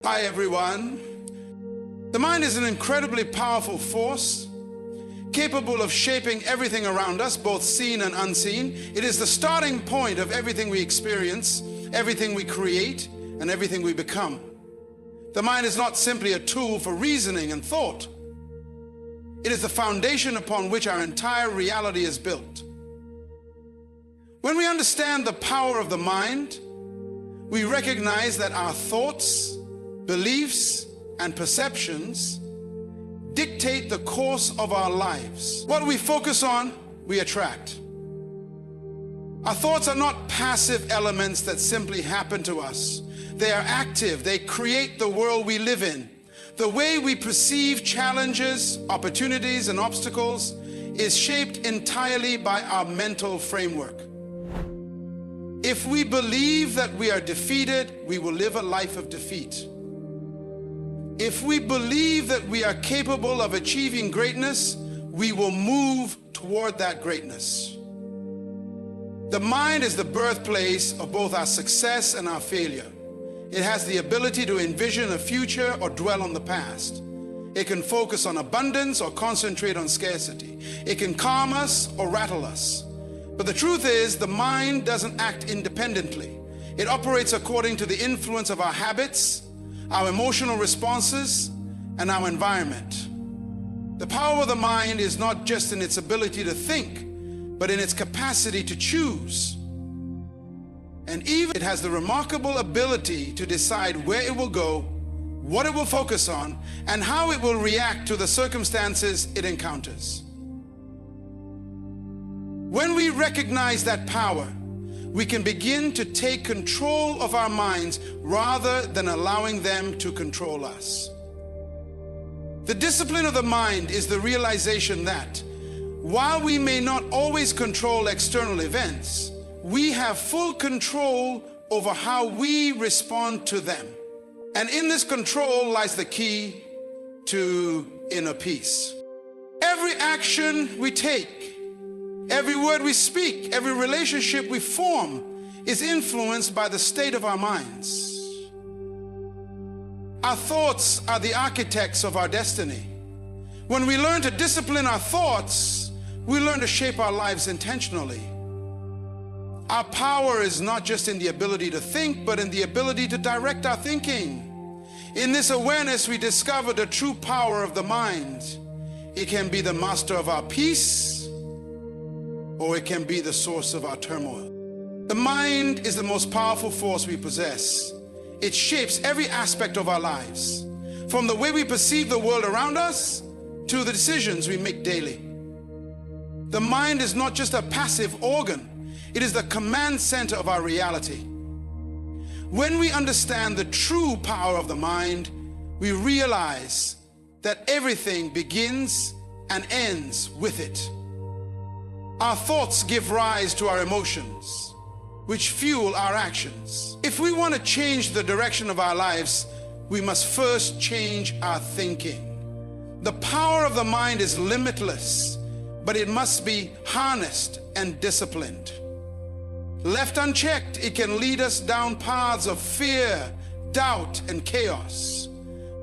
Hi everyone. The mind is an incredibly powerful force, capable of shaping everything around us, both seen and unseen. It is the starting point of everything we experience, everything we create, and everything we become. The mind is not simply a tool for reasoning and thought. It is the foundation upon which our entire reality is built. When we understand the power of the mind, we recognize that our thoughts, beliefs, and perceptions dictate the course of our lives. What we focus on, we attract. Our thoughts are not passive elements that simply happen to us. They are active. They create the world we live in. The way we perceive challenges, opportunities, and obstacles is shaped entirely by our mental framework. If we believe that we are defeated, we will live a life of defeat. If we believe that we are capable of achieving greatness, we will move toward that greatness. The mind is the birthplace of both our success and our failure. It has the ability to envision a future or dwell on the past. It can focus on abundance or concentrate on scarcity. It can calm us or rattle us. But the truth is, the mind doesn't act independently. It operates according to the influence of our habits, our emotional responses, and our environment. The power of the mind is not just in its ability to think, but in its capacity to choose. And even it has the remarkable ability to decide where it will go, what it will focus on, and how it will react to the circumstances it encounters. When we recognize that power, we can begin to take control of our minds rather than allowing them to control us. The discipline of the mind is the realization that while we may not always control external events, we have full control over how we respond to them. And in this control lies the key to inner peace. Every action we take, every word we speak, every relationship we form is influenced by the state of our minds. Our thoughts are the architects of our destiny. When we learn to discipline our thoughts, we learn to shape our lives intentionally. Our power is not just in the ability to think, but in the ability to direct our thinking. In this awareness, we discover the true power of the mind. It can be the master of our peace, or it can be the source of our turmoil. The mind is the most powerful force we possess. It shapes every aspect of our lives, from the way we perceive the world around us to the decisions we make daily. The mind is not just a passive organ. It is the command center of our reality. When we understand the true power of the mind, we realize that everything begins and ends with it. Our thoughts give rise to our emotions, which fuel our actions. If we want to change the direction of our lives, we must first change our thinking. The power of the mind is limitless, but it must be harnessed and disciplined. Left unchecked, it can lead us down paths of fear, doubt, and chaos.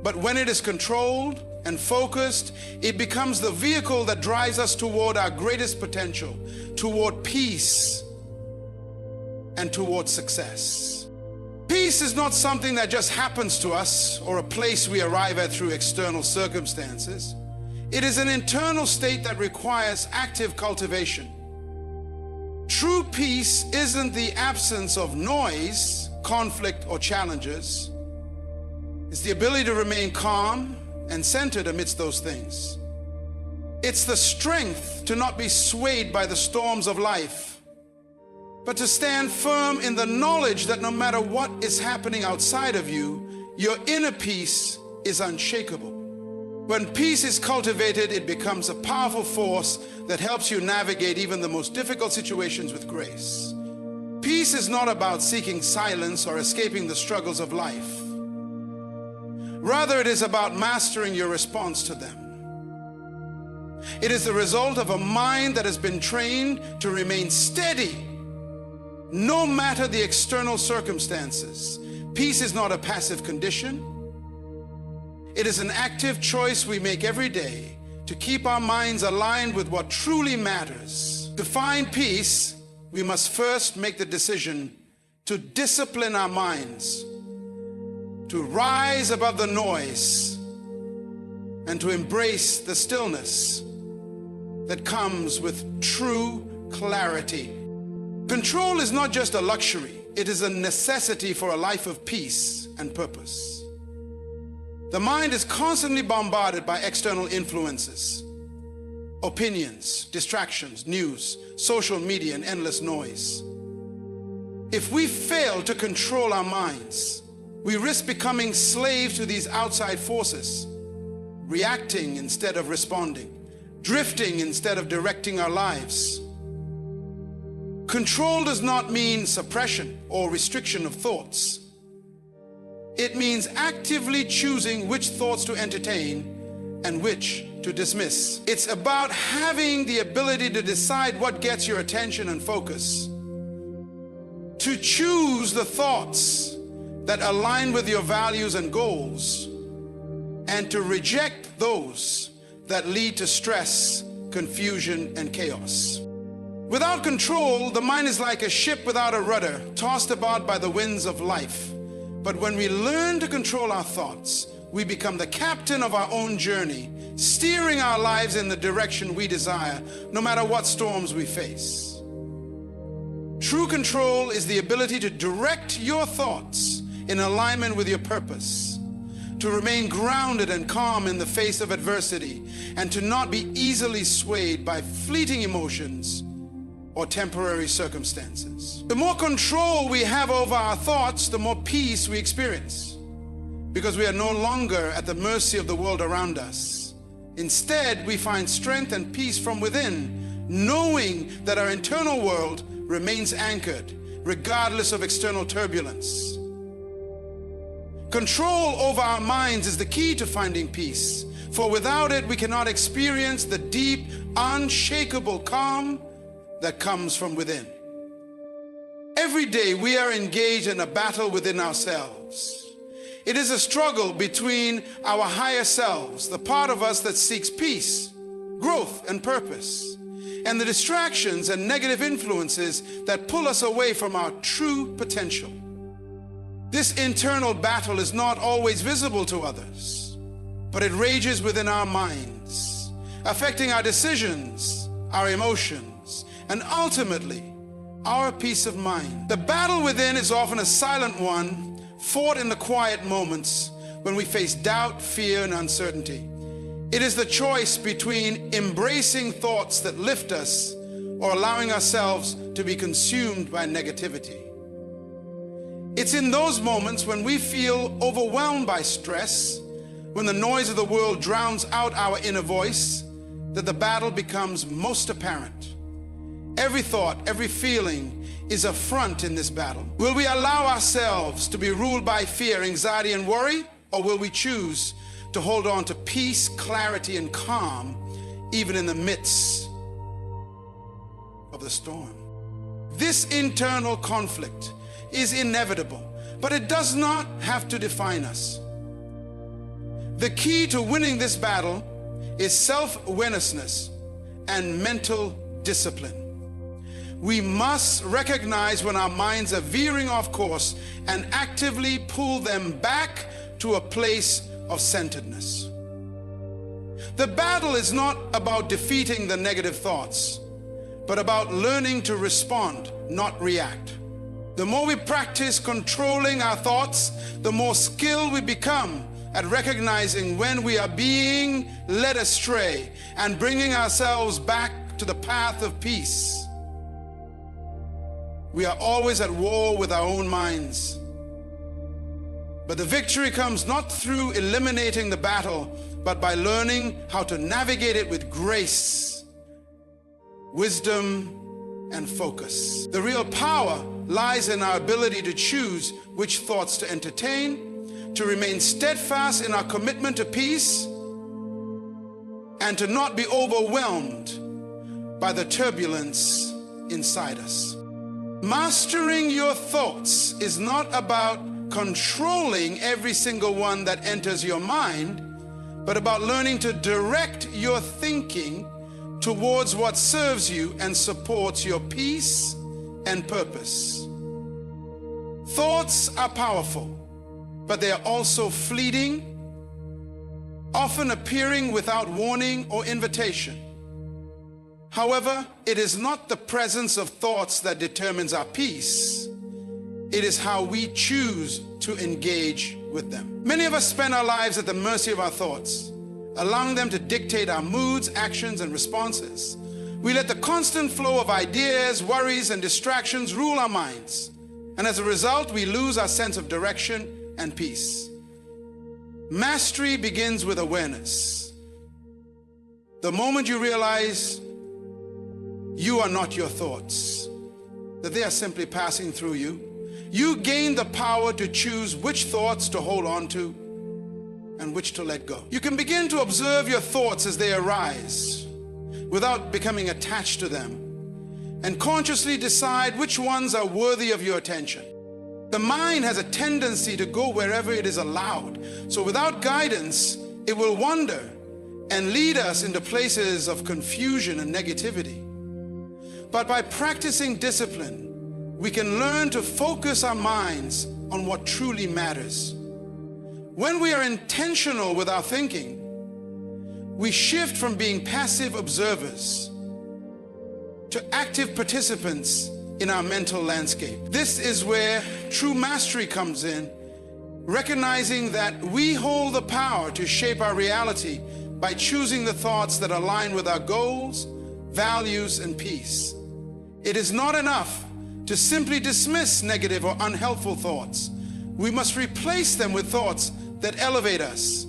But when it is controlled and focused, it becomes the vehicle that drives us toward our greatest potential, toward peace, and toward success. Peace is not something that just happens to us or a place we arrive at through external circumstances. It is an internal state that requires active cultivation. True peace isn't the absence of noise, conflict, or challenges. It's the ability to remain calm and centered amidst those things. It's the strength to not be swayed by the storms of life, but to stand firm in the knowledge that no matter what is happening outside of you, your inner peace is unshakable. When peace is cultivated, it becomes a powerful force that helps you navigate even the most difficult situations with grace. Peace is not about seeking silence or escaping the struggles of life. Rather, it is about mastering your response to them. It is the result of a mind that has been trained to remain steady, no matter the external circumstances. Peace is not a passive condition. It is an active choice we make every day to keep our minds aligned with what truly matters. To find peace, we must first make the decision to discipline our minds, to rise above the noise, and to embrace the stillness that comes with true clarity. Control is not just a luxury, it is a necessity for a life of peace and purpose. The mind is constantly bombarded by external influences, opinions, distractions, news, social media, and endless noise. If we fail to control our minds, we risk becoming slaves to these outside forces, reacting instead of responding, drifting instead of directing our lives. Control does not mean suppression or restriction of thoughts. It means actively choosing which thoughts to entertain and which to dismiss. It's about having the ability to decide what gets your attention and focus, to choose the thoughts that align with your values and goals, and to reject those that lead to stress, confusion, and chaos. Without control, the mind is like a ship without a rudder, tossed about by the winds of life. But when we learn to control our thoughts, we become the captain of our own journey, steering our lives in the direction we desire, no matter what storms we face. True control is the ability to direct your thoughts in alignment with your purpose, to remain grounded and calm in the face of adversity, and to not be easily swayed by fleeting emotions or temporary circumstances. The more control we have over our thoughts, the more peace we experience, because we are no longer at the mercy of the world around us. Instead, we find strength and peace from within, knowing that our internal world remains anchored, regardless of external turbulence. Control over our minds is the key to finding peace, for without it, we cannot experience the deep, unshakable calm that comes from within. Every day we are engaged in a battle within ourselves. It is a struggle between our higher selves, the part of us that seeks peace, growth, and purpose, and the distractions and negative influences that pull us away from our true potential. This internal battle is not always visible to others, but it rages within our minds, affecting our decisions, our emotions, and ultimately, our peace of mind. The battle within is often a silent one, fought in the quiet moments when we face doubt, fear, and uncertainty. It is the choice between embracing thoughts that lift us or allowing ourselves to be consumed by negativity. It's in those moments when we feel overwhelmed by stress, when the noise of the world drowns out our inner voice, that the battle becomes most apparent. Every thought, every feeling is a front in this battle. Will we allow ourselves to be ruled by fear, anxiety, and worry? Or will we choose to hold on to peace, clarity, and calm, even in the midst of the storm? This internal conflict is inevitable, but it does not have to define us. The key to winning this battle is self-awareness and mental discipline. We must recognize when our minds are veering off course and actively pull them back to a place of centeredness. The battle is not about defeating the negative thoughts, but about learning to respond, not react. The more we practice controlling our thoughts, the more skilled we become at recognizing when we are being led astray and bringing ourselves back to the path of peace. We are always at war with our own minds. But the victory comes not through eliminating the battle, but by learning how to navigate it with grace, wisdom, and focus. The real power lies in our ability to choose which thoughts to entertain, to remain steadfast in our commitment to peace, and to not be overwhelmed by the turbulence inside us. Mastering your thoughts is not about controlling every single one that enters your mind, but about learning to direct your thinking towards what serves you and supports your peace and purpose. Thoughts are powerful, but they are also fleeting, often appearing without warning or invitation. However, it is not the presence of thoughts that determines our peace. It is how we choose to engage with them. Many of us spend our lives at the mercy of our thoughts, allowing them to dictate our moods, actions, and responses. We let the constant flow of ideas, worries, and distractions rule our minds. And as a result, we lose our sense of direction and peace. Mastery begins with awareness. The moment you realize you are not your thoughts, that they are simply passing through you, you gain the power to choose which thoughts to hold on to and which to let go. You can begin to observe your thoughts as they arise without becoming attached to them, and consciously decide which ones are worthy of your attention. The mind has a tendency to go wherever it is allowed. So without guidance, it will wander and lead us into places of confusion and negativity. But by practicing discipline, we can learn to focus our minds on what truly matters. When we are intentional with our thinking, we shift from being passive observers to active participants in our mental landscape. This is where true mastery comes in, recognizing that we hold the power to shape our reality by choosing the thoughts that align with our goals, values, and peace. It is not enough to simply dismiss negative or unhelpful thoughts. We must replace them with thoughts that elevate us,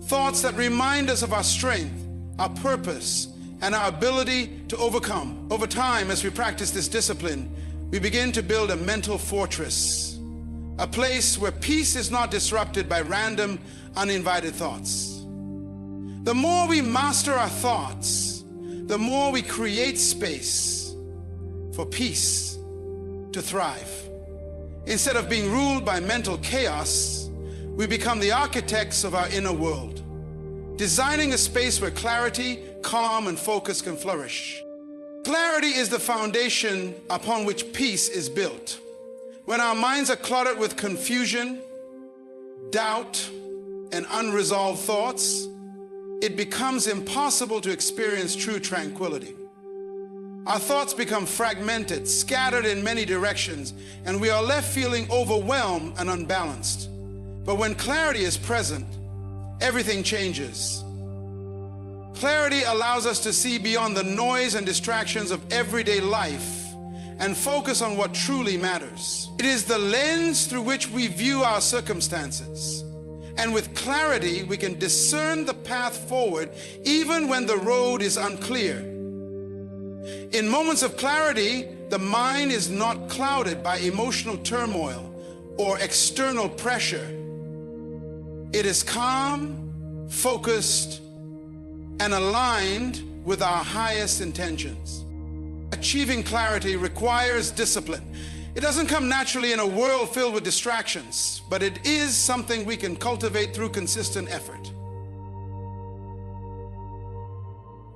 thoughts that remind us of our strength, our purpose, and our ability to overcome. Over time, as we practice this discipline, we begin to build a mental fortress, a place where peace is not disrupted by random, uninvited thoughts. The more we master our thoughts, the more we create space for peace to thrive. Instead of being ruled by mental chaos, we become the architects of our inner world, designing a space where clarity, calm, and focus can flourish. Clarity is the foundation upon which peace is built. When our minds are cluttered with confusion, doubt, and unresolved thoughts, it becomes impossible to experience true tranquility. Our thoughts become fragmented, scattered in many directions, and we are left feeling overwhelmed and unbalanced. But when clarity is present, everything changes. Clarity allows us to see beyond the noise and distractions of everyday life and focus on what truly matters. It is the lens through which we view our circumstances. And with clarity, we can discern the path forward even when the road is unclear. In moments of clarity, the mind is not clouded by emotional turmoil or external pressure. It is calm, focused, and aligned with our highest intentions. Achieving clarity requires discipline. It doesn't come naturally in a world filled with distractions, but it is something we can cultivate through consistent effort.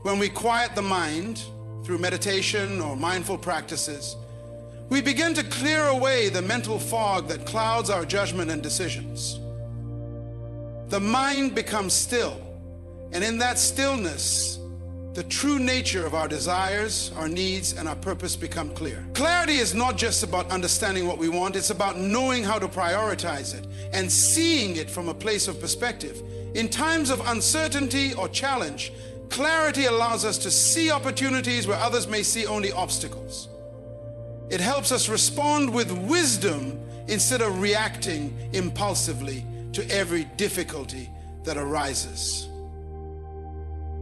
When we quiet the mind through meditation or mindful practices, we begin to clear away the mental fog that clouds our judgment and decisions. The mind becomes still, and in that stillness, the true nature of our desires, our needs, and our purpose become clear. Clarity is not just about understanding what we want, it's about knowing how to prioritize it and seeing it from a place of perspective. In times of uncertainty or challenge, clarity allows us to see opportunities where others may see only obstacles. It helps us respond with wisdom instead of reacting impulsively to every difficulty that arises.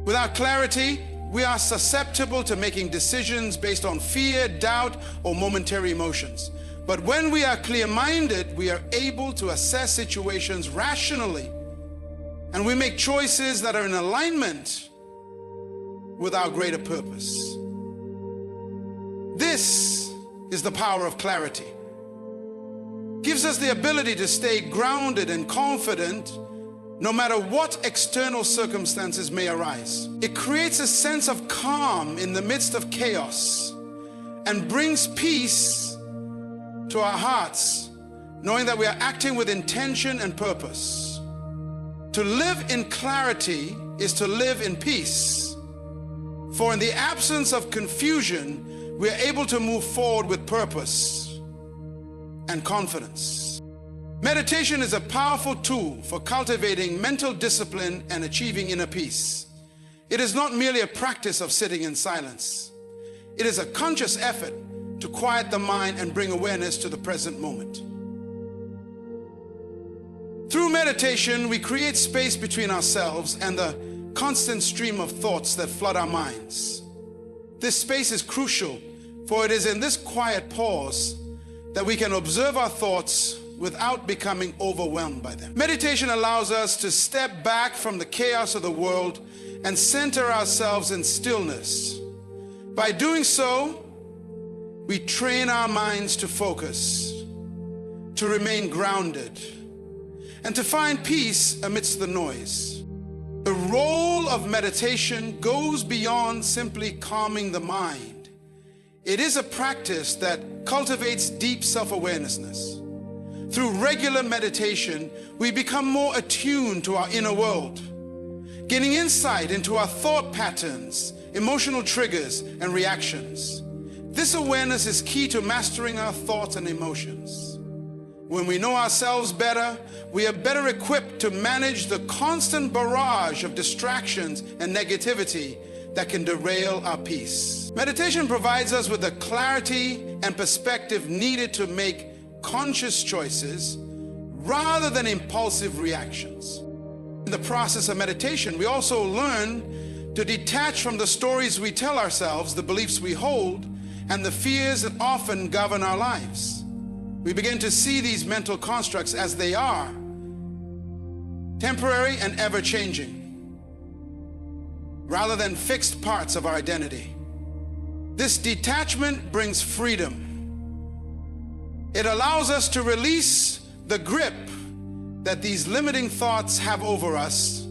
Without clarity, we are susceptible to making decisions based on fear, doubt, or momentary emotions. But when we are clear-minded, we are able to assess situations rationally, and we make choices that are in alignment with our greater purpose. This is the power of clarity. It gives us the ability to stay grounded and confident no matter what external circumstances may arise. It creates a sense of calm in the midst of chaos and brings peace to our hearts, knowing that we are acting with intention and purpose. To live in clarity is to live in peace. For in the absence of confusion, we are able to move forward with purpose and confidence. Meditation is a powerful tool for cultivating mental discipline and achieving inner peace. It is not merely a practice of sitting in silence. It is a conscious effort to quiet the mind and bring awareness to the present moment. Through meditation, we create space between ourselves and the constant stream of thoughts that flood our minds. This space is crucial, for it is in this quiet pause that we can observe our thoughts without becoming overwhelmed by them. Meditation allows us to step back from the chaos of the world and center ourselves in stillness. By doing so, we train our minds to focus, to remain grounded, and to find peace amidst the noise. The role of meditation goes beyond simply calming the mind. It is a practice that cultivates deep self-awareness. Through regular meditation, we become more attuned to our inner world, gaining insight into our thought patterns, emotional triggers, and reactions. This awareness is key to mastering our thoughts and emotions. When we know ourselves better, we are better equipped to manage the constant barrage of distractions and negativity that can derail our peace. Meditation provides us with the clarity and perspective needed to make conscious choices rather than impulsive reactions. In the process of meditation, we also learn to detach from the stories we tell ourselves, the beliefs we hold, and the fears that often govern our lives. We begin to see these mental constructs as they are, temporary and ever-changing, rather than fixed parts of our identity. This detachment brings freedom. It allows us to release the grip that these limiting thoughts have over us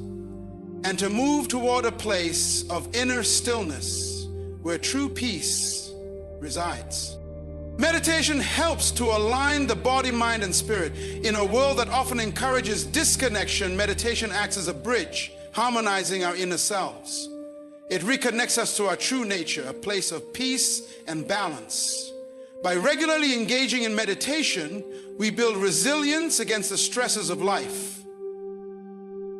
and to move toward a place of inner stillness where true peace resides. Meditation helps to align the body, mind, and spirit. In a world that often encourages disconnection, meditation acts as a bridge, harmonizing our inner selves. It reconnects us to our true nature, a place of peace and balance. By regularly engaging in meditation, we build resilience against the stresses of life.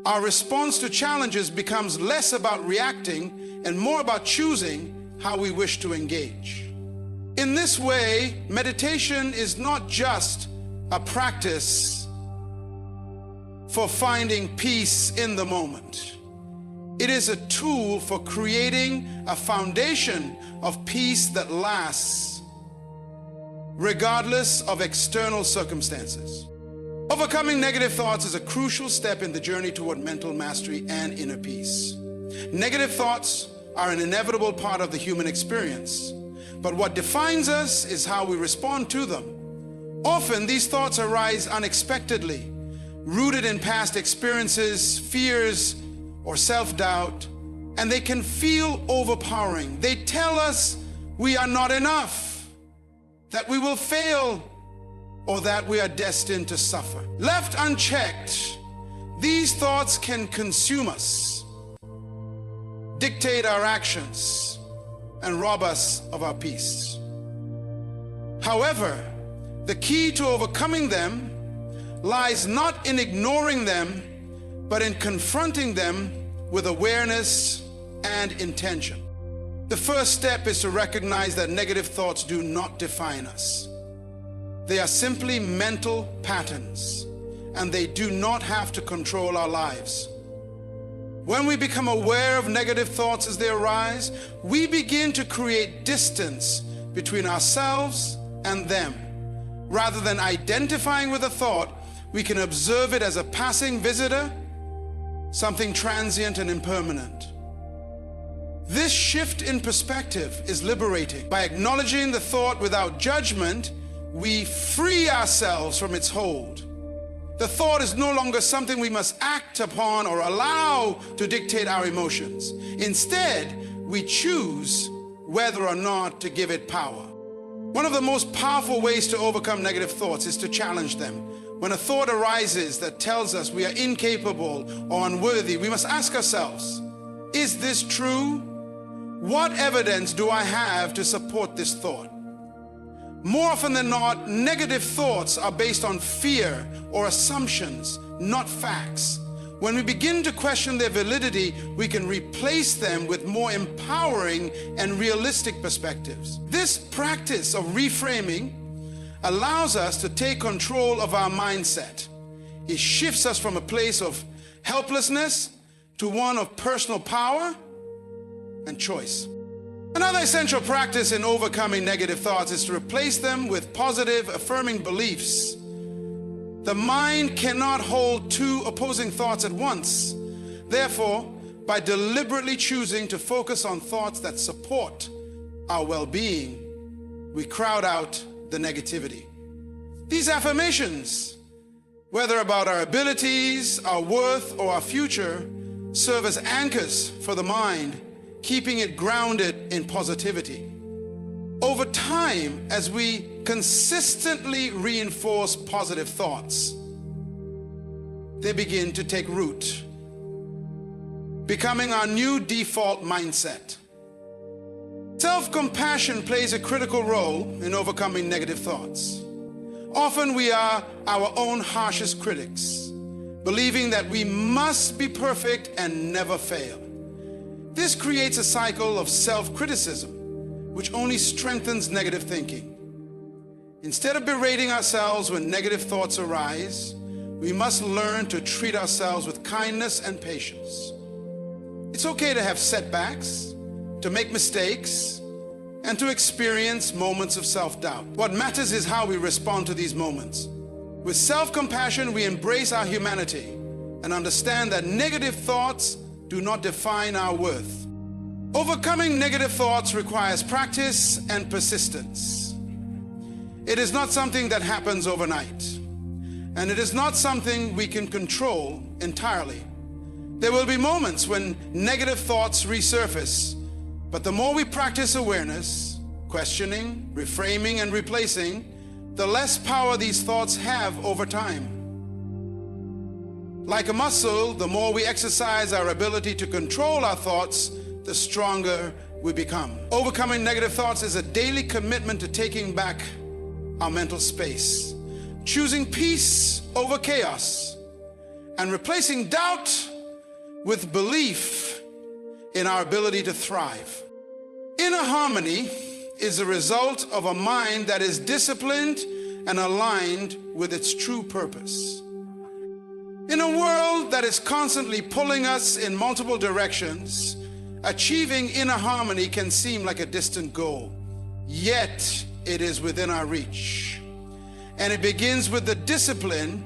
Our response to challenges becomes less about reacting and more about choosing how we wish to engage. In this way, meditation is not just a practice for finding peace in the moment. It is a tool for creating a foundation of peace that lasts, regardless of external circumstances. Overcoming negative thoughts is a crucial step in the journey toward mental mastery and inner peace. Negative thoughts are an inevitable part of the human experience. But what defines us is how we respond to them. Often these thoughts arise unexpectedly, rooted in past experiences, fears, or self-doubt, and they can feel overpowering. They tell us we are not enough, that we will fail, or that we are destined to suffer. Left unchecked, these thoughts can consume us, dictate our actions, and rob us of our peace. However, the key to overcoming them lies not in ignoring them, but in confronting them with awareness and intention. The first step is to recognize that negative thoughts do not define us. They are simply mental patterns, and they do not have to control our lives. When we become aware of negative thoughts as they arise, we begin to create distance between ourselves and them. Rather than identifying with a thought, we can observe it as a passing visitor, something transient and impermanent. This shift in perspective is liberating. By acknowledging the thought without judgment, we free ourselves from its hold. The thought is no longer something we must act upon or allow to dictate our emotions. Instead, we choose whether or not to give it power. One of the most powerful ways to overcome negative thoughts is to challenge them. When a thought arises that tells us we are incapable or unworthy, we must ask ourselves, is this true? What evidence do I have to support this thought? More often than not, negative thoughts are based on fear or assumptions, not facts. When we begin to question their validity, we can replace them with more empowering and realistic perspectives. This practice of reframing allows us to take control of our mindset. It shifts us from a place of helplessness to one of personal power and choice. Another essential practice in overcoming negative thoughts is to replace them with positive, affirming beliefs. The mind cannot hold two opposing thoughts at once. Therefore, by deliberately choosing to focus on thoughts that support our well-being, we crowd out the negativity. These affirmations, whether about our abilities, our worth, or our future, serve as anchors for the mind, keeping it grounded in positivity. Over time, as we consistently reinforce positive thoughts, they begin to take root, becoming our new default mindset. Self-compassion plays a critical role in overcoming negative thoughts. Often we are our own harshest critics, believing that we must be perfect and never fail. This creates a cycle of self-criticism, which only strengthens negative thinking. Instead of berating ourselves when negative thoughts arise, we must learn to treat ourselves with kindness and patience. It's okay to have setbacks, to make mistakes, and to experience moments of self-doubt. What matters is how we respond to these moments. With self-compassion, we embrace our humanity and understand that negative thoughts do not define our worth. Overcoming negative thoughts requires practice and persistence. It is not something that happens overnight, and it is not something we can control entirely. There will be moments when negative thoughts resurface, but the more we practice awareness, questioning, reframing, and replacing, the less power these thoughts have over time. Like a muscle, the more we exercise our ability to control our thoughts, the stronger we become. Overcoming negative thoughts is a daily commitment to taking back our mental space, choosing peace over chaos, and replacing doubt with belief in our ability to thrive. Inner harmony is the result of a mind that is disciplined and aligned with its true purpose. In a world that is constantly pulling us in multiple directions, achieving inner harmony can seem like a distant goal, yet it is within our reach. And it begins with the discipline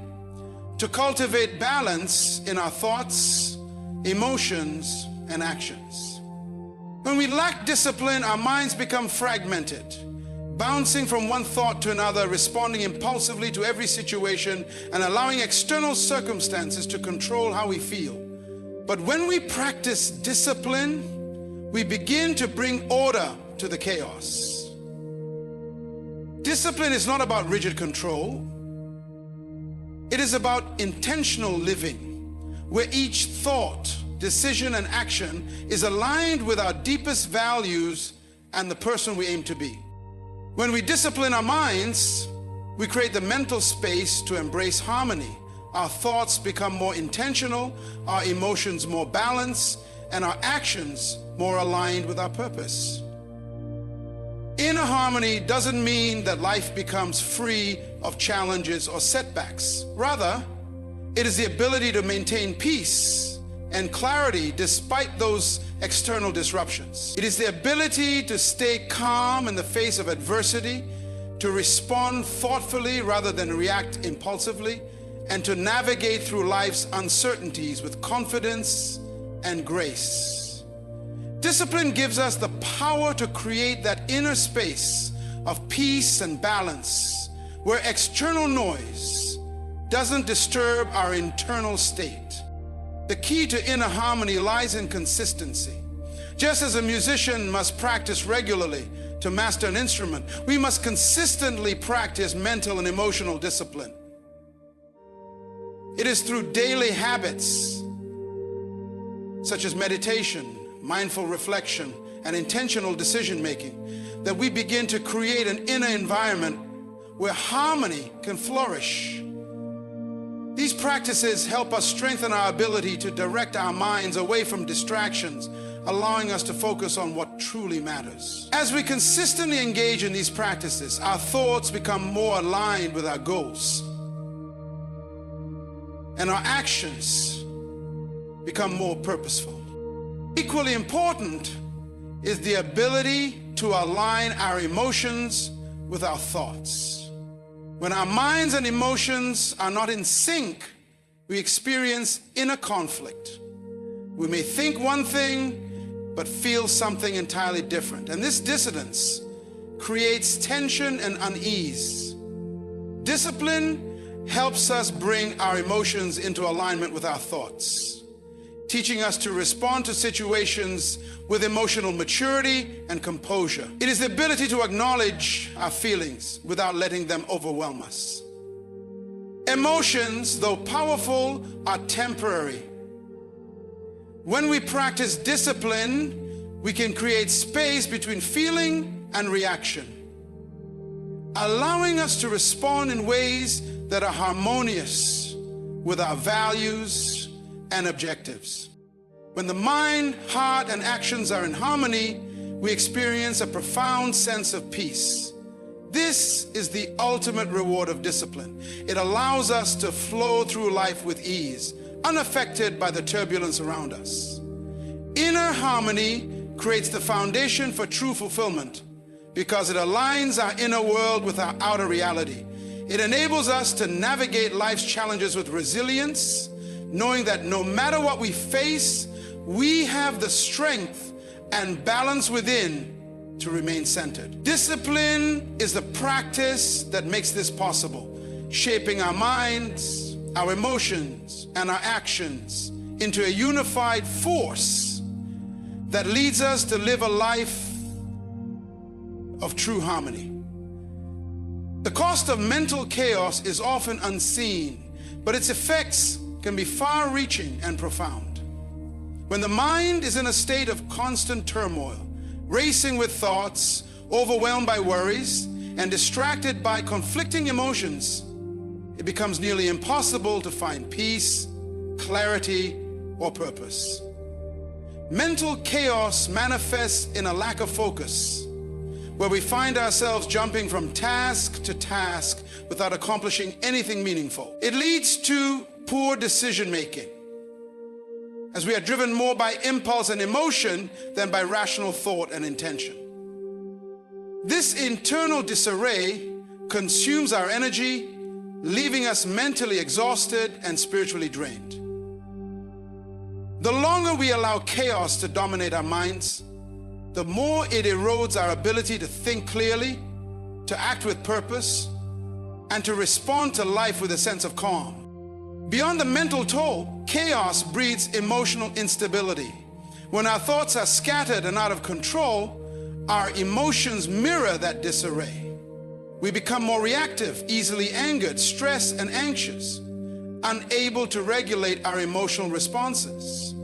to cultivate balance in our thoughts, emotions, and actions. When we lack discipline, our minds become fragmented, bouncing from one thought to another, responding impulsively to every situation, and allowing external circumstances to control how we feel. But when we practice discipline, we begin to bring order to the chaos. Discipline is not about rigid control. It is about intentional living, where each thought, decision, and action is aligned with our deepest values and the person we aim to be. When we discipline our minds, we create the mental space to embrace harmony. Our thoughts become more intentional, our emotions more balanced, and our actions more aligned with our purpose. Inner harmony doesn't mean that life becomes free of challenges or setbacks. Rather, it is the ability to maintain peace and clarity despite those external disruptions. It is the ability to stay calm in the face of adversity, to respond thoughtfully rather than react impulsively, and to navigate through life's uncertainties with confidence and grace. Discipline gives us the power to create that inner space of peace and balance, where external noise doesn't disturb our internal state. The key to inner harmony lies in consistency. Just as a musician must practice regularly to master an instrument, we must consistently practice mental and emotional discipline. It is through daily habits such as meditation, mindful reflection, and intentional decision-making that we begin to create an inner environment where harmony can flourish. These practices help us strengthen our ability to direct our minds away from distractions, allowing us to focus on what truly matters. As we consistently engage in these practices, our thoughts become more aligned with our goals, and our actions become more purposeful. Equally important is the ability to align our emotions with our thoughts. When our minds and emotions are not in sync, we experience inner conflict. We may think one thing, but feel something entirely different. And this dissonance creates tension and unease. Discipline helps us bring our emotions into alignment with our thoughts, teaching us to respond to situations with emotional maturity and composure. It is the ability to acknowledge our feelings without letting them overwhelm us. Emotions, though powerful, are temporary. When we practice discipline, we can create space between feeling and reaction, allowing us to respond in ways that are harmonious with our values and objectives. When the mind, heart, and actions are in harmony, we experience a profound sense of peace. This is the ultimate reward of discipline. It allows us to flow through life with ease, unaffected by the turbulence around us. Inner harmony creates the foundation for true fulfillment because it aligns our inner world with our outer reality. It enables us to navigate life's challenges with resilience, knowing that no matter what we face, we have the strength and balance within to remain centered. Discipline is the practice that makes this possible, shaping our minds, our emotions, and our actions into a unified force that leads us to live a life of true harmony. The cost of mental chaos is often unseen, but its effects can be far-reaching and profound. When the mind is in a state of constant turmoil, racing with thoughts, overwhelmed by worries, and distracted by conflicting emotions, it becomes nearly impossible to find peace, clarity, or purpose. Mental chaos manifests in a lack of focus, where we find ourselves jumping from task to task without accomplishing anything meaningful. It leads to poor decision-making, as we are driven more by impulse and emotion than by rational thought and intention. This internal disarray consumes our energy, leaving us mentally exhausted and spiritually drained. The longer we allow chaos to dominate our minds, the more it erodes our ability to think clearly, to act with purpose, and to respond to life with a sense of calm. Beyond the mental toll, chaos breeds emotional instability. When our thoughts are scattered and out of control, our emotions mirror that disarray. We become more reactive, easily angered, stressed, and anxious, unable to regulate our emotional responses.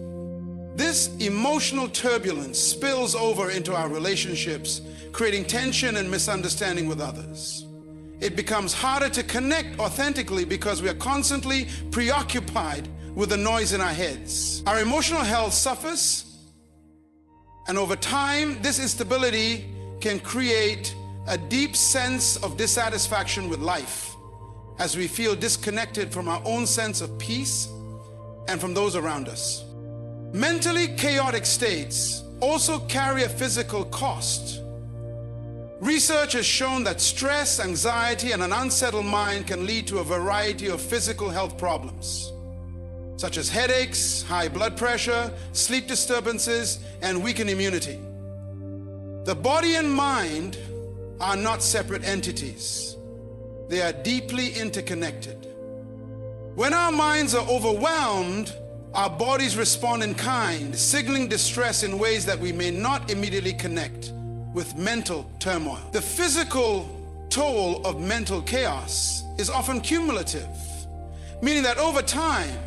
This emotional turbulence spills over into our relationships, creating tension and misunderstanding with others. It becomes harder to connect authentically because we are constantly preoccupied with the noise in our heads. Our emotional health suffers, and over time, this instability can create a deep sense of dissatisfaction with life as we feel disconnected from our own sense of peace and from those around us. Mentally chaotic states also carry a physical cost. Research has shown that stress, anxiety, and an unsettled mind can lead to a variety of physical health problems, such as headaches, high blood pressure, sleep disturbances, and weakened immunity. The body and mind are not separate entities. They are deeply interconnected. When our minds are overwhelmed, our bodies respond in kind, signaling distress in ways that we may not immediately connect with mental turmoil. The physical toll of mental chaos is often cumulative, meaning that over time,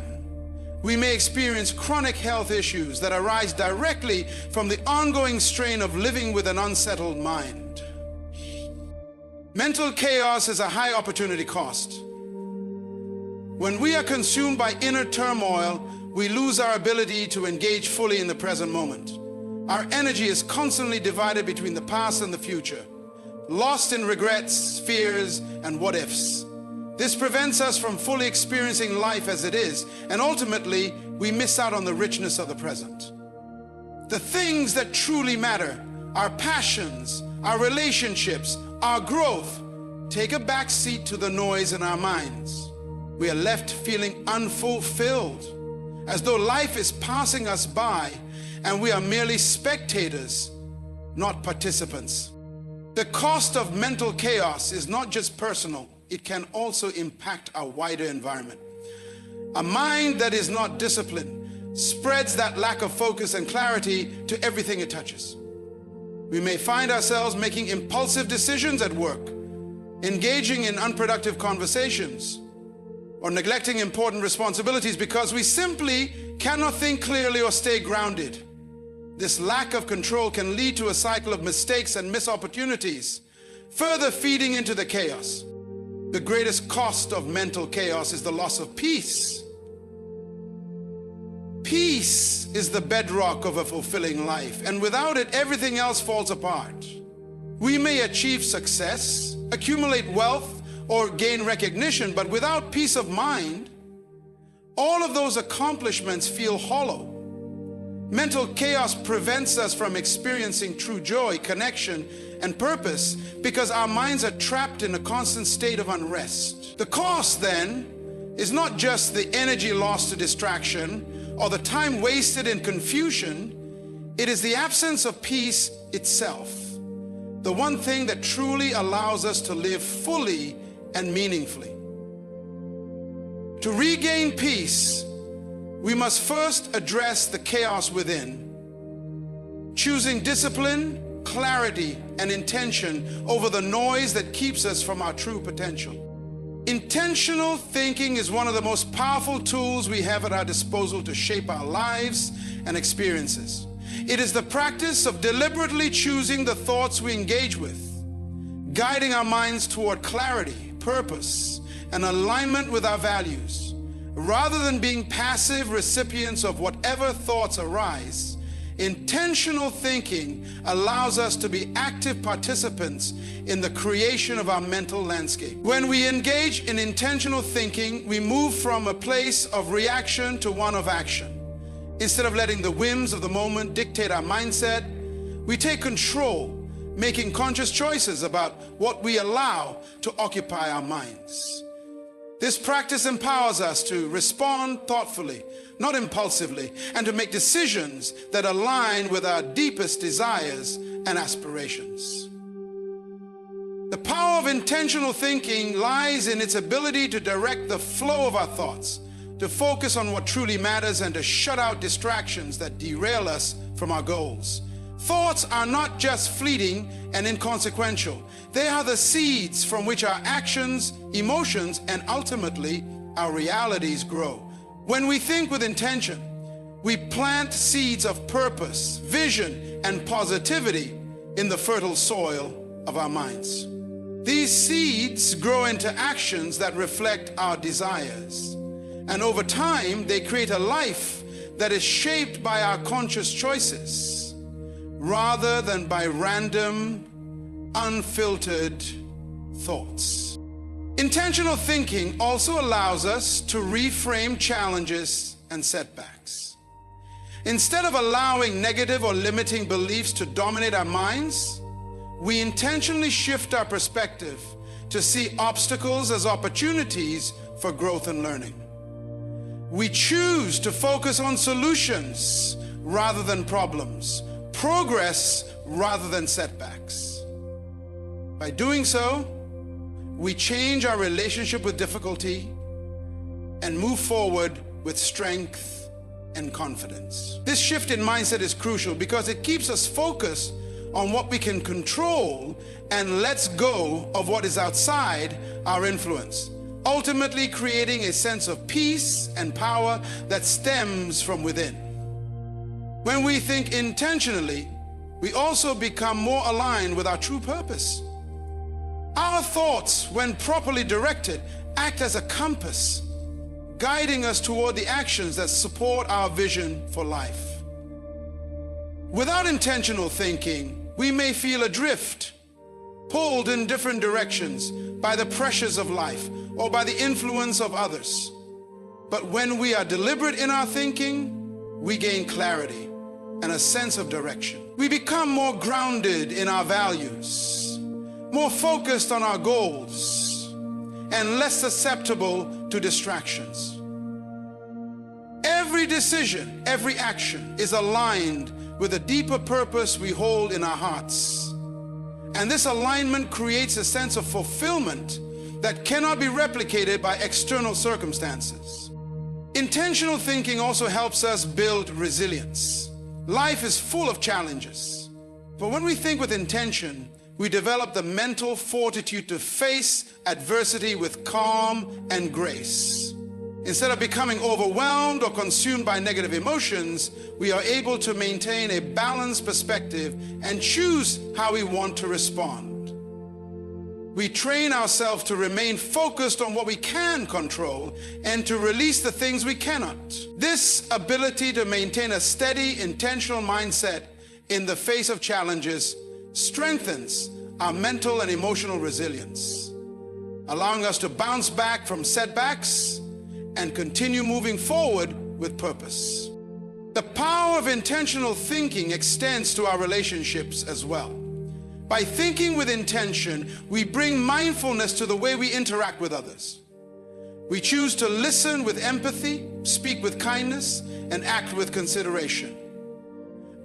we may experience chronic health issues that arise directly from the ongoing strain of living with an unsettled mind. Mental chaos is a high opportunity cost. When we are consumed by inner turmoil, we lose our ability to engage fully in the present moment. Our energy is constantly divided between the past and the future, lost in regrets, fears, and what-ifs. This prevents us from fully experiencing life as it is, and ultimately, we miss out on the richness of the present. The things that truly matter, our passions, our relationships, our growth, take a back seat to the noise in our minds. We are left feeling unfulfilled, as though life is passing us by and we are merely spectators, not participants. The cost of mental chaos is not just personal, it can also impact our wider environment. A mind that is not disciplined spreads that lack of focus and clarity to everything it touches. We may find ourselves making impulsive decisions at work, engaging in unproductive conversations, or neglecting important responsibilities because we simply cannot think clearly or stay grounded. This lack of control can lead to a cycle of mistakes and missed opportunities, further feeding into the chaos. The greatest cost of mental chaos is the loss of peace. Peace is the bedrock of a fulfilling life, and without it, everything else falls apart. We may achieve success, accumulate wealth, or gain recognition, but without peace of mind, all of those accomplishments feel hollow. Mental chaos prevents us from experiencing true joy, connection, and purpose because our minds are trapped in a constant state of unrest. The cost, then, is not just the energy lost to distraction or the time wasted in confusion, it is the absence of peace itself, the one thing that truly allows us to live fully and meaningfully. To regain peace, we must first address the chaos within, choosing discipline, clarity, and intention over the noise that keeps us from our true potential. Intentional thinking is one of the most powerful tools we have at our disposal to shape our lives and experiences. It is the practice of deliberately choosing the thoughts we engage with, guiding our minds toward clarity, purpose, and alignment with our values. Rather than being passive recipients of whatever thoughts arise, intentional thinking allows us to be active participants in the creation of our mental landscape. When we engage in intentional thinking, we move from a place of reaction to one of action. Instead of letting the whims of the moment dictate our mindset, we take control, making conscious choices about what we allow to occupy our minds. This practice empowers us to respond thoughtfully, not impulsively, and to make decisions that align with our deepest desires and aspirations. The power of intentional thinking lies in its ability to direct the flow of our thoughts, to focus on what truly matters, and to shut out distractions that derail us from our goals. Thoughts are not just fleeting and inconsequential. They are the seeds from which our actions, emotions, and ultimately our realities grow. When we think with intention, we plant seeds of purpose, vision, and positivity in the fertile soil of our minds. These seeds grow into actions that reflect our desires. And over time, they create a life that is shaped by our conscious choices, rather than by random, unfiltered thoughts. Intentional thinking also allows us to reframe challenges and setbacks. Instead of allowing negative or limiting beliefs to dominate our minds, we intentionally shift our perspective to see obstacles as opportunities for growth and learning. We choose to focus on solutions rather than problems, progress rather than setbacks. By doing so, we change our relationship with difficulty and move forward with strength and confidence. This shift in mindset is crucial because it keeps us focused on what we can control and lets go of what is outside our influence, ultimately creating a sense of peace and power that stems from within. When we think intentionally, we also become more aligned with our true purpose. Our thoughts, when properly directed, act as a compass, guiding us toward the actions that support our vision for life. Without intentional thinking, we may feel adrift, pulled in different directions by the pressures of life or by the influence of others. But when we are deliberate in our thinking, we gain clarity and a sense of direction. We become more grounded in our values, more focused on our goals, and less susceptible to distractions. Every decision, every action is aligned with a deeper purpose we hold in our hearts. And this alignment creates a sense of fulfillment that cannot be replicated by external circumstances. Intentional thinking also helps us build resilience. Life is full of challenges, but when we think with intention, we develop the mental fortitude to face adversity with calm and grace. Instead of becoming overwhelmed or consumed by negative emotions, we are able to maintain a balanced perspective and choose how we want to respond. We train ourselves to remain focused on what we can control and to release the things we cannot. This ability to maintain a steady, intentional mindset in the face of challenges strengthens our mental and emotional resilience, allowing us to bounce back from setbacks and continue moving forward with purpose. The power of intentional thinking extends to our relationships as well. By thinking with intention, we bring mindfulness to the way we interact with others. We choose to listen with empathy, speak with kindness, and act with consideration.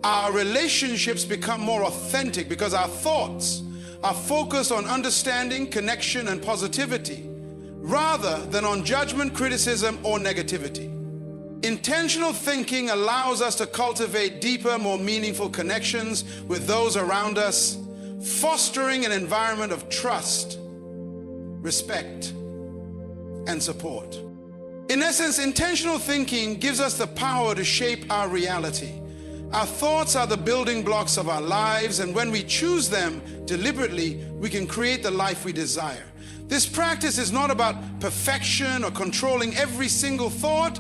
Our relationships become more authentic because our thoughts are focused on understanding, connection, and positivity, rather than on judgment, criticism, or negativity. Intentional thinking allows us to cultivate deeper, more meaningful connections with those around us, fostering an environment of trust, respect, and support. In essence, intentional thinking gives us the power to shape our reality. Our thoughts are the building blocks of our lives, and when we choose them deliberately, we can create the life we desire. This practice is not about perfection or controlling every single thought.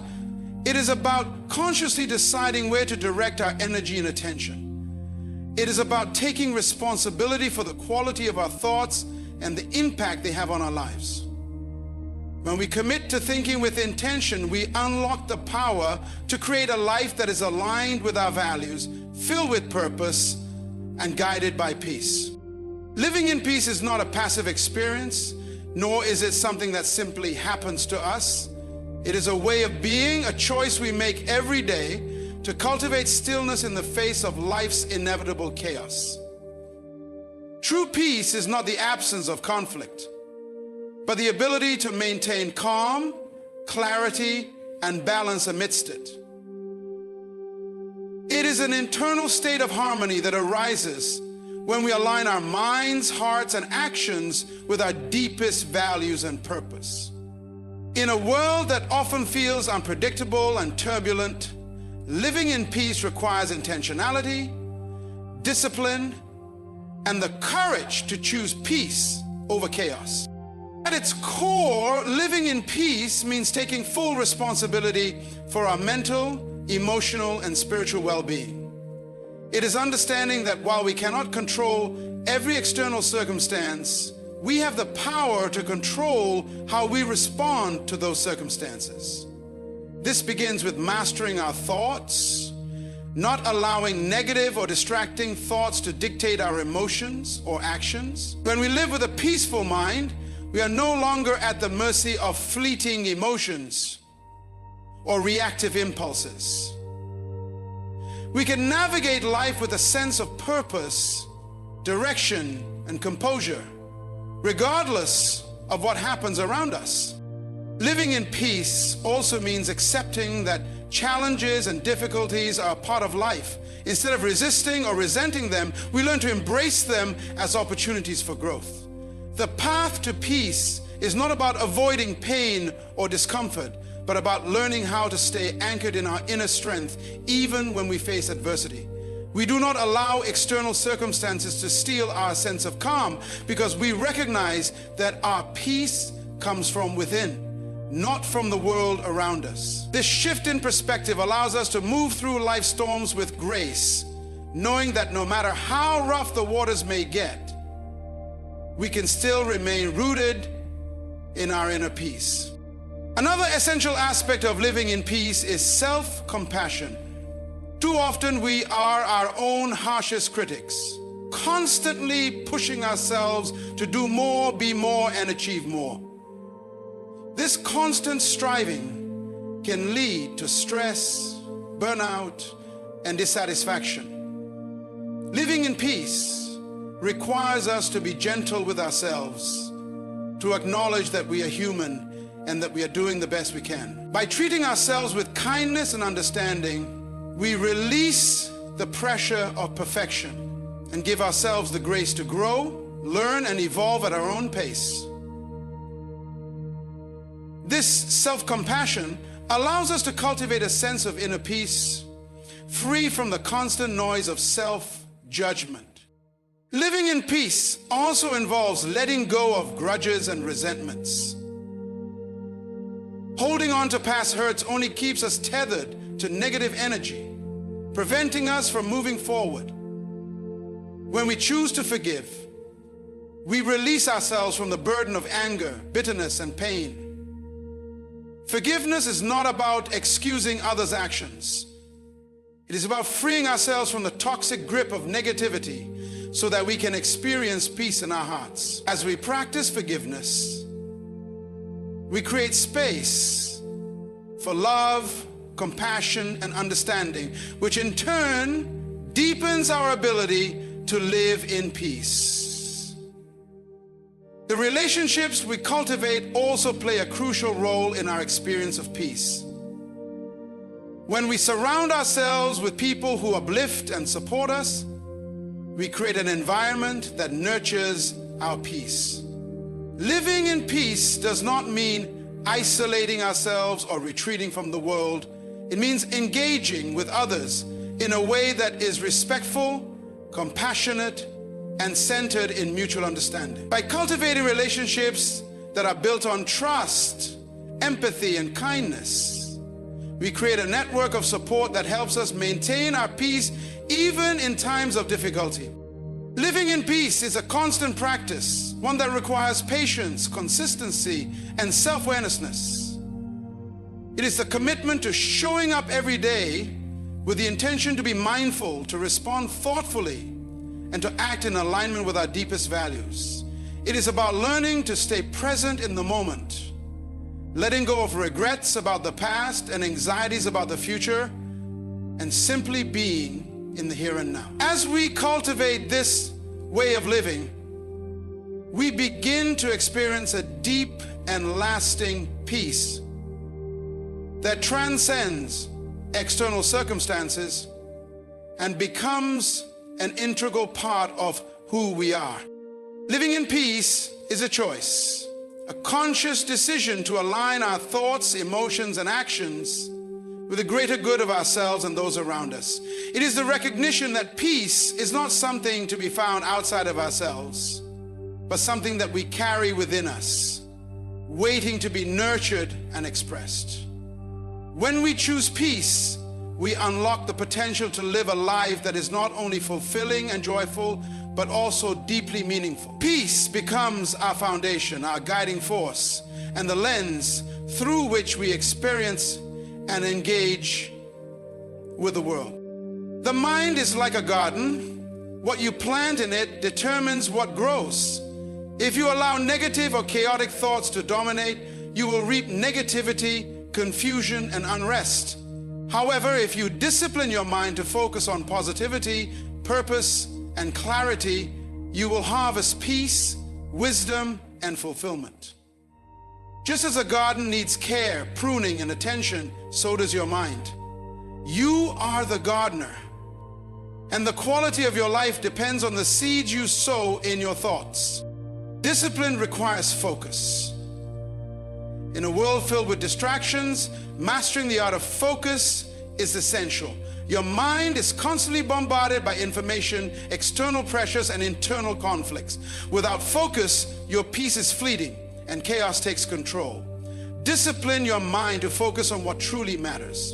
It is about consciously deciding where to direct our energy and attention. It is about taking responsibility for the quality of our thoughts and the impact they have on our lives. When we commit to thinking with intention, we unlock the power to create a life that is aligned with our values, filled with purpose, and guided by peace. Living in peace is not a passive experience, nor is it something that simply happens to us. It is a way of being, a choice we make every day to cultivate stillness in the face of life's inevitable chaos. True peace is not the absence of conflict, but the ability to maintain calm, clarity, and balance amidst it. It is an internal state of harmony that arises when we align our minds, hearts, and actions with our deepest values and purpose. In a world that often feels unpredictable and turbulent, living in peace requires intentionality, discipline, and the courage to choose peace over chaos. At its core, living in peace means taking full responsibility for our mental, emotional, and spiritual well-being. It is understanding that while we cannot control every external circumstance, we have the power to control how we respond to those circumstances. This begins with mastering our thoughts, not allowing negative or distracting thoughts to dictate our emotions or actions. When we live with a peaceful mind, we are no longer at the mercy of fleeting emotions or reactive impulses. We can navigate life with a sense of purpose, direction, and composure, regardless of what happens around us. Living in peace also means accepting that challenges and difficulties are a part of life. Instead of resisting or resenting them, we learn to embrace them as opportunities for growth. The path to peace is not about avoiding pain or discomfort, but about learning how to stay anchored in our inner strength, even when we face adversity. We do not allow external circumstances to steal our sense of calm, because we recognize that our peace comes from within, not from the world around us. This shift in perspective allows us to move through life's storms with grace, knowing that no matter how rough the waters may get, we can still remain rooted in our inner peace. Another essential aspect of living in peace is self-compassion. Too often we are our own harshest critics, constantly pushing ourselves to do more, be more, and achieve more. This constant striving can lead to stress, burnout, and dissatisfaction. Living in peace requires us to be gentle with ourselves, to acknowledge that we are human and that we are doing the best we can. By treating ourselves with kindness and understanding, we release the pressure of perfection and give ourselves the grace to grow, learn, and evolve at our own pace. This self-compassion allows us to cultivate a sense of inner peace, free from the constant noise of self-judgment. Living in peace also involves letting go of grudges and resentments. Holding on to past hurts only keeps us tethered to negative energy, preventing us from moving forward. When we choose to forgive, we release ourselves from the burden of anger, bitterness, and pain. Forgiveness is not about excusing others' actions. It is about freeing ourselves from the toxic grip of negativity so that we can experience peace in our hearts. As we practice forgiveness, we create space for love, compassion, and understanding, which in turn deepens our ability to live in peace. The relationships we cultivate also play a crucial role in our experience of peace. When we surround ourselves with people who uplift and support us, we create an environment that nurtures our peace. Living in peace does not mean isolating ourselves or retreating from the world. It means engaging with others in a way that is respectful, compassionate, and centered in mutual understanding. By cultivating relationships that are built on trust, empathy, and kindness, we create a network of support that helps us maintain our peace even in times of difficulty. Living in peace is a constant practice, one that requires patience, consistency, and self-awareness. It is the commitment to showing up every day with the intention to be mindful, to respond thoughtfully, and to act in alignment with our deepest values. It is about learning to stay present in the moment, letting go of regrets about the past and anxieties about the future, and simply being in the here and now. As we cultivate this way of living, we begin to experience a deep and lasting peace that transcends external circumstances and becomes an integral part of who we are. Living in peace is a choice, a conscious decision to align our thoughts, emotions, and actions with the greater good of ourselves and those around us. It is the recognition that peace is not something to be found outside of ourselves, but something that we carry within us, waiting to be nurtured and expressed. When we choose peace, we unlock the potential to live a life that is not only fulfilling and joyful, but also deeply meaningful. Peace becomes our foundation, our guiding force, and the lens through which we experience and engage with the world. The mind is like a garden. What you plant in it determines what grows. If you allow negative or chaotic thoughts to dominate, you will reap negativity, confusion, and unrest. However, if you discipline your mind to focus on positivity, purpose, and clarity, you will harvest peace, wisdom, and fulfillment. Just as a garden needs care, pruning, and attention, so does your mind. You are the gardener, and the quality of your life depends on the seeds you sow in your thoughts. Discipline requires focus. In a world filled with distractions, mastering the art of focus is essential. Your mind is constantly bombarded by information, external pressures, and internal conflicts. Without focus, your peace is fleeting and chaos takes control. Discipline your mind to focus on what truly matters: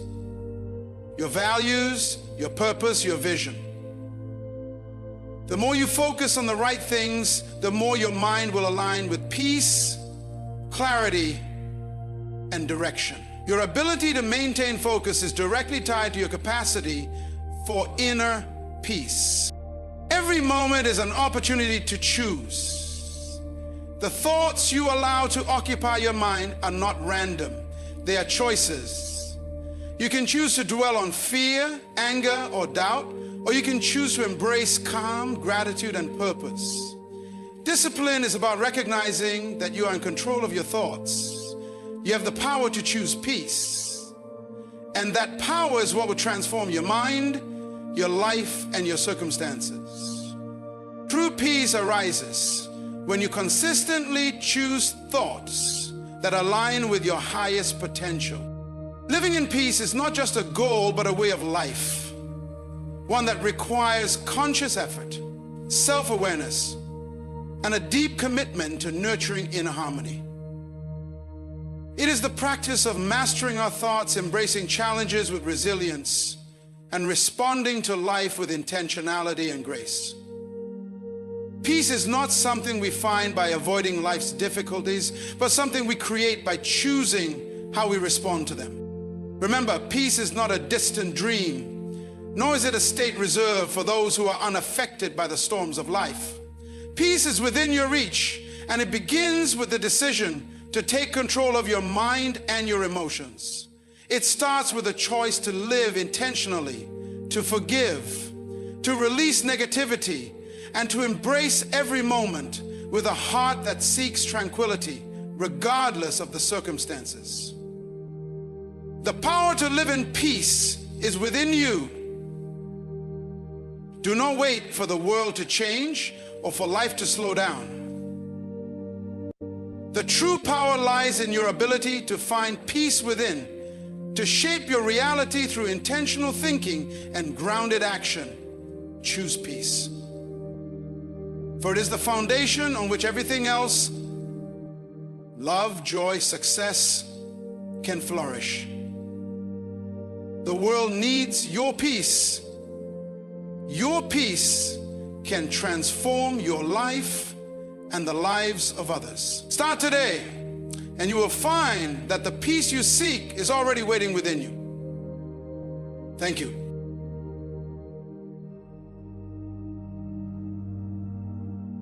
your values, your purpose, your vision. The more you focus on the right things, the more your mind will align with peace, clarity, and direction. Your ability to maintain focus is directly tied to your capacity for inner peace. Every moment is an opportunity to choose. The thoughts you allow to occupy your mind are not random. They are choices. You can choose to dwell on fear, anger, or doubt, or you can choose to embrace calm, gratitude, and purpose. Discipline is about recognizing that you are in control of your thoughts. You have the power to choose peace. And that power is what will transform your mind, your life, and your circumstances. True peace arises when you consistently choose thoughts that align with your highest potential. Living in peace is not just a goal, but a way of life. One that requires conscious effort, self-awareness, and a deep commitment to nurturing inner harmony. It is the practice of mastering our thoughts, embracing challenges with resilience, and responding to life with intentionality and grace. Peace is not something we find by avoiding life's difficulties, but something we create by choosing how we respond to them. Remember, peace is not a distant dream, nor is it a state reserved for those who are unaffected by the storms of life. Peace is within your reach, and it begins with the decision to take control of your mind and your emotions. It starts with a choice to live intentionally, to forgive, to release negativity, and to embrace every moment with a heart that seeks tranquility, regardless of the circumstances. The power to live in peace is within you. Do not wait for the world to change or for life to slow down. The true power lies in your ability to find peace within, to shape your reality through intentional thinking and grounded action. Choose peace. For it is the foundation on which everything else, love, joy, success, can flourish. The world needs your peace. Your peace can transform your life and the lives of others. Start today, and you will find that the peace you seek is already waiting within you. Thank you.